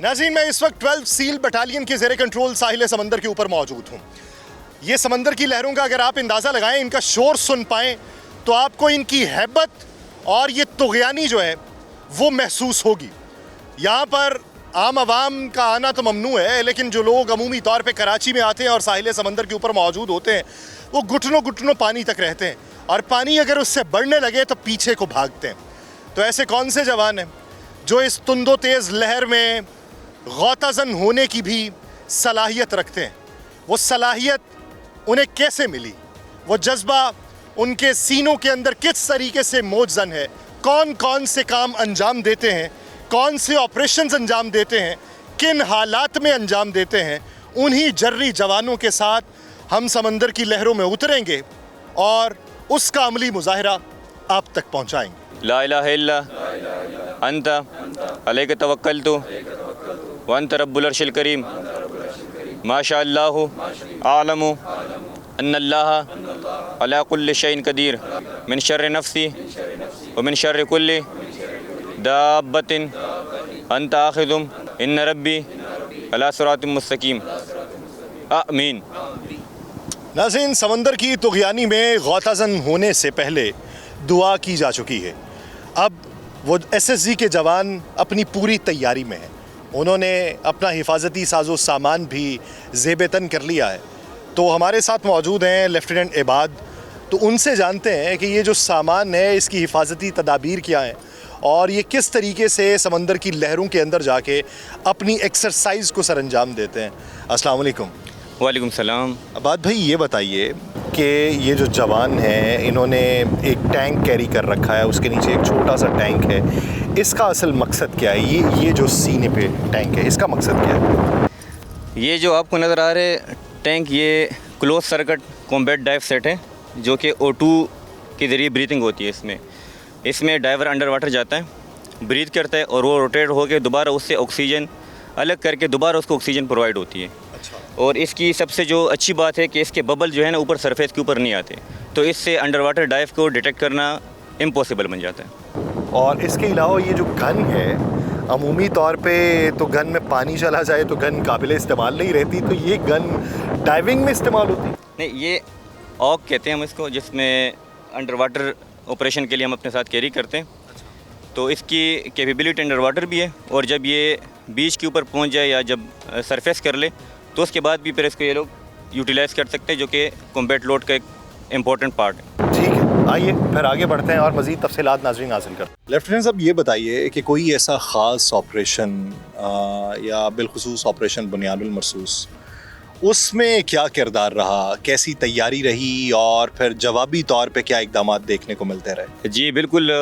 नाज़रीन, मैं इस वक्त 12 सील बटालियन के ज़ेरे कंट्रोल साहिल समंदर के ऊपर मौजूद हूँ। ये समंदर की लहरों का अगर आप अंदाज़ा लगाएं, इनका शोर सुन पाएँ तो आपको इनकी हैबत और ये तुग़यानी जो है वो महसूस होगी। यहाँ पर आम आवाम का आना तो ममनू है, लेकिन जो लोग अमूमी तौर पे कराची में आते हैं और साहिल समंदर के ऊपर मौजूद होते हैं वो घुटनों घुटनों पानी तक रहते हैं, और पानी अगर उससे बढ़ने लगे तो पीछे को भागते हैं। तो ऐसे कौन से जवान हैं जो इस तुंदो तेज़ लहर में गौताज़न होने की भी सलाहियत रखते हैं? वो सलाहियत उन्हें कैसे मिली? वो जज्बा उनके सीनों के अंदर किस तरीके से मौजज़न है? कौन कौन से काम अंजाम देते हैं, कौन से ऑपरेशंस अंजाम देते हैं, किन हालात में अंजाम देते हैं? उन्हीं जर्री जवानों के साथ हम समंदर की लहरों में उतरेंगे और उसका अमली मुज़ाहिरा आप तक पहुँचाएँगे। ला इलाहा इल्ला अंता अलैका तवक्कलतु व अंत रब्बुल अर्शिल करीम माशा अल्लाहु आलमु अन्नल्लाह अला कुल्लि शैइन कदीर मिन शर्रि नफ्सी व मिन शर्रि कुल्लि दाब्बतिन अंत आखिदुम इन्न रब्बी अला सिरातिम मुस्तकीम आमीन। नाज़रीन, समंदर की तुग़यानी में गौताज़न होने से पहले दुआ की जा चुकी है। अब वो SSG के जवान अपनी पूरी तैयारी में हैं। उन्होंने अपना हिफाजती साजो सामान भी ज़ेब-ए-तन कर लिया है। तो हमारे साथ मौजूद हैं लेफ्टिनेंट इबाद। तो उनसे जानते हैं कि ये जो सामान है इसकी हिफाजती तदाबीर क्या हैं और ये किस तरीके से समंदर की लहरों के अंदर जाके अपनी एक्सरसाइज को सर अंजाम देते हैं। अस्सलाम वालेकुम। वालेकुम सलाम। अबाद भाई, ये बताइए कि ये जो जवान हैं इन्होंने एक टैंक कैरी कर रखा है, उसके नीचे एक छोटा सा टैंक है, इसका असल मकसद क्या है? ये जो सीने पे टैंक है इसका मकसद क्या है? ये जो आपको नज़र आ रहे टैंक, ये close circuit combat dive set है जो कि O2 के ज़रिए ब्रीथिंग होती है। इसमें डाइवर अंडर वाटर जाता है, ब्रीथ करता है और वो रोटेट होकर दोबारा उससे ऑक्सीजन अलग करके दोबारा उसको ऑक्सीजन प्रोवाइड होती है। अच्छा। और इसकी सबसे जो अच्छी बात है कि इसके बबल जो है ना ऊपर सरफेस के ऊपर नहीं आते, तो इससे अंडर वाटर डाइव को डिटेक्ट करना इम्पॉसिबल बन जाता है। और इसके अलावा ये जो गन है, अमूमी तौर पे तो गन में पानी चला जाए तो गन काबिल इस्तेमाल नहीं रहती, तो ये गन डाइविंग में इस्तेमाल होती है? नहीं, ये ऑक कहते हैं हम इसको, जिसमें अंडर वाटर ऑपरेशन के लिए हम अपने साथ कैरी करते हैं। तो इसकी कैपेबिलिटी अंडर वाटर भी है, और जब ये बीच के ऊपर पहुंच जाए या जब सरफेस कर ले तो उसके बाद भी फिर इसको ये लोग यूटिलाइज़ कर सकते हैं, जो कि कॉम्बैट लोड का एक इम्पॉर्टेंट पार्ट है। ठीक है, आइए फिर आगे बढ़ते हैं और मज़ीद तफसीलात नाज़रीन हासिल करते हैं। लेफ्टिनेंट साहब, ये बताइए कि कोई ऐसा ख़ास ऑपरेशन या बिलखुसूस ऑपरेशन बुनियानुल मरसूस, उसमें क्या किरदार रहा, कैसी तैयारी रही और फिर जवाबी तौर पे क्या इक़दामात देखने को मिलते रहे? जी बिल्कुल,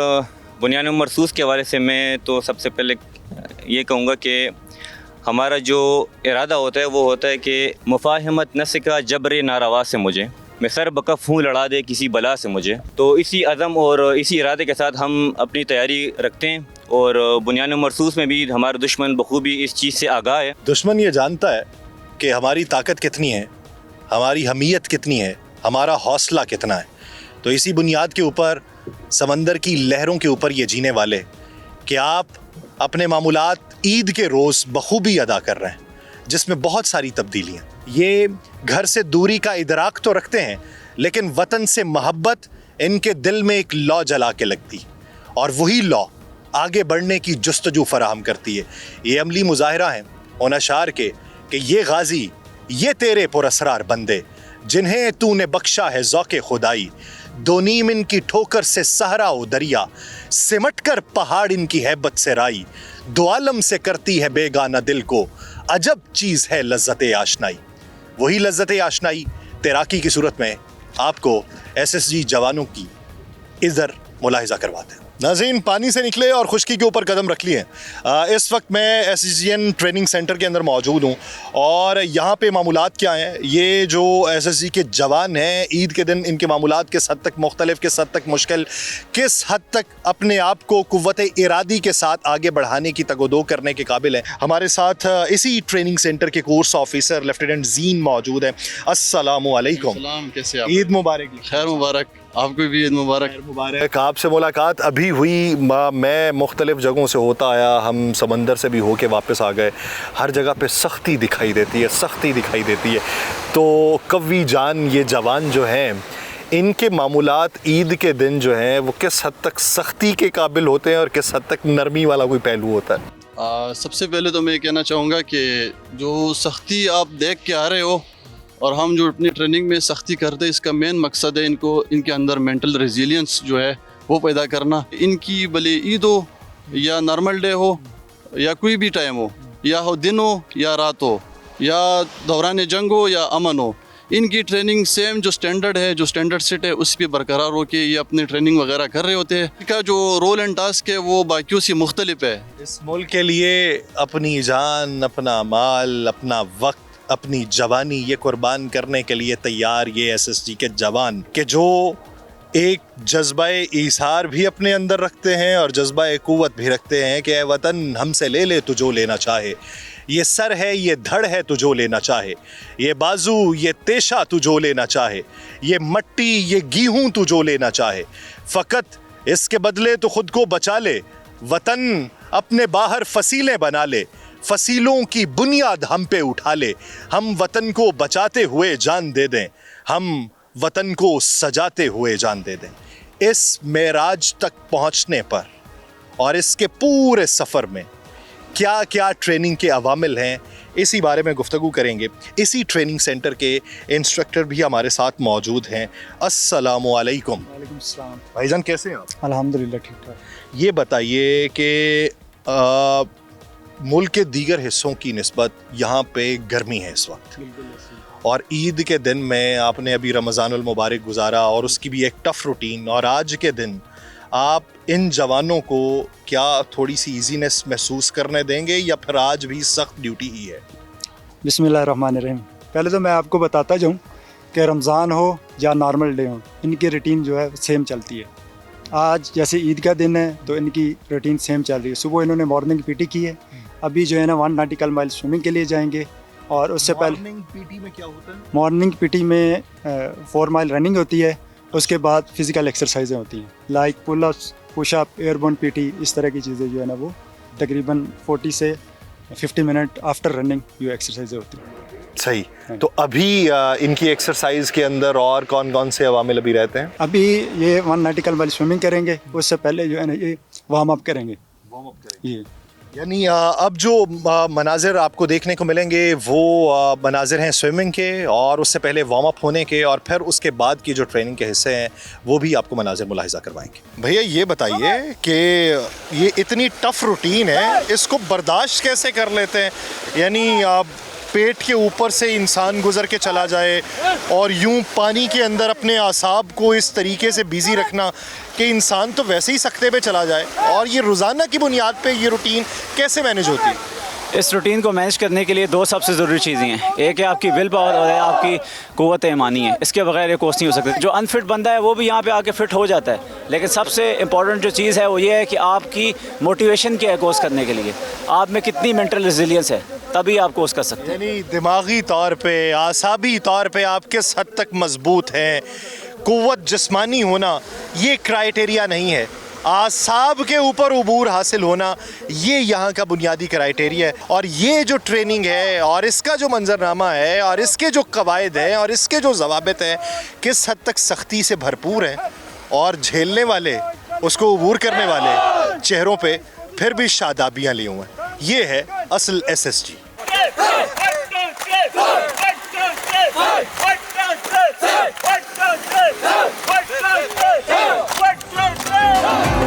बुनियानुल मरसूस के हवाले से मैं तो सबसे पहले ये कहूँगा कि हमारा जो इरादा होता है वो होता है कि मुफाहमत नस्ल का जबर नारवा से मुझे, मैं सर बकफ हूँ लड़ा दे किसी बला से मुझे। तो इसी अज़म और इसी इरादे के साथ हम अपनी तैयारी रखते हैं, और बुनियानुल मरसूस में भी हमारा दुश्मन बखूबी इस चीज़ से आगाह है। दुश्मन ये जानता है कि हमारी ताकत कितनी है, हमारी हमीयत कितनी है, हमारा हौसला कितना है। तो इसी बुनियाद के ऊपर समंदर की लहरों के ऊपर ये जीने वाले कि आप अपने मामूलात ईद के रोज़ बखूबी अदा कर रहे हैं, जिसमें बहुत सारी तब्दीलियाँ। ये घर से दूरी का इदराक तो रखते हैं, लेकिन वतन से मोहब्बत इनके दिल में एक लौ जला के लगती, और वही लौ आगे बढ़ने की जुस्तजू फराहम करती है। ये अमली मुज़ाहिरा हैं उन अशार के कि ये गाजी, ये तेरे पुरअसरार बंदे, जिन्हें तूने बख्शा है ज़ौक़े खुदाई, दो नीम इनकी ठोकर से सहरा ओ दरिया, सिमट कर पहाड़ इनकी हैबत से राई, दो आलम से करती है बेगाना दिल को, अजब चीज़ है लज्जत-ए आशनाई। वही लज्जत-ए आशनाई तैराकी की सूरत में आपको SSG जवानों की इधर मुलाहिजा करवाते हैं। नाज़रीन, पानी से निकले और खुश्की के ऊपर कदम रख लिए। इस वक्त मैं SSGN ट्रेनिंग सेंटर के अंदर मौजूद हूँ, और यहाँ पे मामूलात क्या हैं, ये जो SSG के जवान हैं ईद के दिन इनके मामूलात किस हद तक मुख्तलिफ, किस हद तक मुश्किल, किस हद तक अपने आप को कुव्वत इरादी के साथ आगे बढ़ाने की तगोदो करने के काबिल है। हमारे साथ इसी ट्रेनिंग सेंटर के कोर्स ऑफिसर लेफ्टिनेंट ज़ीन मौजूद है। अस्सलामु अलैकुम। सलाम, कैसे आप? ईद मुबारक। खैर मुबारक। आपको भी ईद मुबारक। मुबारक। आपसे मुलाकात अभी हुई, मैं मुख्तलिफ़ जगहों से होता आया, हम समंदर से भी होके वापस आ गए। हर जगह पे सख्ती दिखाई देती है, सख्ती दिखाई देती है। तो कव्वी जान ये जवान जो हैं, इनके मामूलात ईद के दिन जो हैं वो किस हद तक सख्ती के काबिल होते हैं और किस हद तक नरमी वाला कोई पहलू होता है? सबसे पहले तो मैं कहना चाहूँगा कि जो सख्ती आप देख के आ रहे हो और हम जो अपनी ट्रेनिंग में सख्ती करते हैं, इसका मेन मकसद है इनके अंदर मेंटल रेजिलियंस जो है वो पैदा करना। इनकी भले ईद हो या नॉर्मल डे हो या कोई भी टाइम हो, या हो दिन हो या रात हो, या दौरान जंग हो या अमन हो, इनकी ट्रेनिंग सेम जो स्टैंडर्ड है, जो स्टैंडर्ड सेट है, उस पर बरकरार हो के ये अपनी ट्रेनिंग वगैरह कर रहे होते हैं। इनका जो रोल एंड टास्क है वो बाकियों से मुख्तलिफ है। इस मुल्क के लिए अपनी जान, अपना माल, अपना वक्त, अपनी जवानी ये कुर्बान करने के लिए तैयार ये एसएसजी के जवान के जो एक जज्बा ईसार भी अपने अंदर रखते हैं और जज्बा कुव्वत भी रखते हैं कि ए वतन हमसे ले ले तू जो लेना चाहे, ये सर है, ये धड़ है तू जो लेना चाहे, ये बाजू, ये तेशा तू जो लेना चाहे, ये मट्टी, ये गेहूँ तू जो लेना चाहे, फ़कत इसके बदले तो खुद को बचा ले, वतन अपने बाहर फसीलें बना ले, फसीलों की बुनियाद हम पे उठा ले, हम वतन को बचाते हुए जान दे दें, हम वतन को सजाते हुए जान दे दें। इस मेराज तक पहुंचने पर और इसके पूरे सफ़र में क्या क्या ट्रेनिंग के अवामिल हैं, इसी बारे में गुफ्तगू करेंगे। इसी ट्रेनिंग सेंटर के इंस्ट्रक्टर भी हमारे साथ मौजूद हैं। अस्सलामु अलैकुम। वालेकुम सलाम। भाईजान कैसे हैं आप? अल्हम्दुलिल्लाह ठीक ठाक। ये बताइए कि मुल्क के दीगर हिस्सों की निस्बत यहाँ पे गर्मी है इस वक्त, और ईद के दिन में आपने अभी रमज़ानुल मुबारक गुजारा और उसकी भी एक टफ़ रूटीन, और आज के दिन आप इन जवानों को क्या थोड़ी सी इजीनेस महसूस करने देंगे या फिर आज भी सख्त ड्यूटी ही है? बिस्मिल्लाहिर्रहमानिर्रहीम। पहले तो मैं आपको बताता जाऊँ कि रमज़ान हो या नॉर्मल डे हो, इनकी रूटीन जो है सेम चलती है। आज जैसे ईद का दिन है तो इनकी रूटीन सेम चल रही है। सुबह इन्होंने मॉर्निंग पीटी की है, अभी जो है ना 1 नॉटिकल माइल स्विमिंग के लिए जाएंगे, और उससे पहले मॉर्निंग पीटी में क्या होता है? मॉर्निंग पीटी में 4 माइल रनिंग होती है, उसके बाद फिज़िकल एक्सरसाइजें होती हैं like pullups, pushup, airborne PT, इस तरह की चीज़ें जो है ना वो तकरीबन 40 से 50 मिनट आफ्टर रनिंग ये एक्सरसाइजें होती हैं। सही। तो अभी इनकी एक्सरसाइज के अंदर और कौन कौन से अवामिल अभी रहते हैं? अभी ये 1 नॉटिकल माइल स्विमिंग करेंगे, उससे पहले जो है ना ये वार्म अप करेंगे। ये यानी अब जो मनाजिर आपको देखने को मिलेंगे वो मनाजिर हैं स्विमिंग के, और उससे पहले वार्म अप होने के, और फिर उसके बाद की जो ट्रेनिंग के हिस्से हैं वो भी आपको मनाजिर मुलाहिजा करवाएंगे। भैया ये बताइए कि ये इतनी टफ रूटीन है, इसको बर्दाश्त कैसे कर लेते हैं? यानी पेट के ऊपर से इंसान गुजर के चला जाए और यूं पानी के अंदर अपने आसाब को इस तरीके से बिजी रखना कि इंसान तो वैसे ही सख्ते पे चला जाए, और ये रोज़ाना की बुनियाद पे ये रूटीन कैसे मैनेज होती है? इस रूटीन को मैनेज करने के लिए 2 सबसे ज़रूरी चीज़ें हैं। एक है आपकी विल पावर और है आपकी क़ुव्वत ईमानी है। इसके बगैर ये कोर्स नहीं हो सकता। जो अनफिट बंदा है वो भी यहाँ पे आके फ़िट हो जाता है, लेकिन सबसे इम्पॉर्टेंट जो चीज़ है वो ये है कि आपकी मोटिवेशन क्या है कोर्स करने के लिए, आप में कितनी मेंटल रेजिलियंस है, तभी आप कोर्स कर सकते हैं। यानी दिमागी तौर पे, आसाबी तौर पे आप किस हद तक मजबूत हैं, क़ुव्वत जिस्मानी होना ये क्राइटेरिया नहीं है, आसाब के ऊपर उबूर हासिल होना ये यहाँ का बुनियादी क्राइटेरिया है। और ये जो ट्रेनिंग है और इसका जो मंजरनामा है और इसके जो कवायद हैं और इसके जो ज़वाबित हैं किस हद तक सख्ती से भरपूर हैं, और झेलने वाले, उसको उबूर करने वाले चेहरों पे फिर भी शादाबियाँ ली हुए हैं। ये है असल एसएसजी।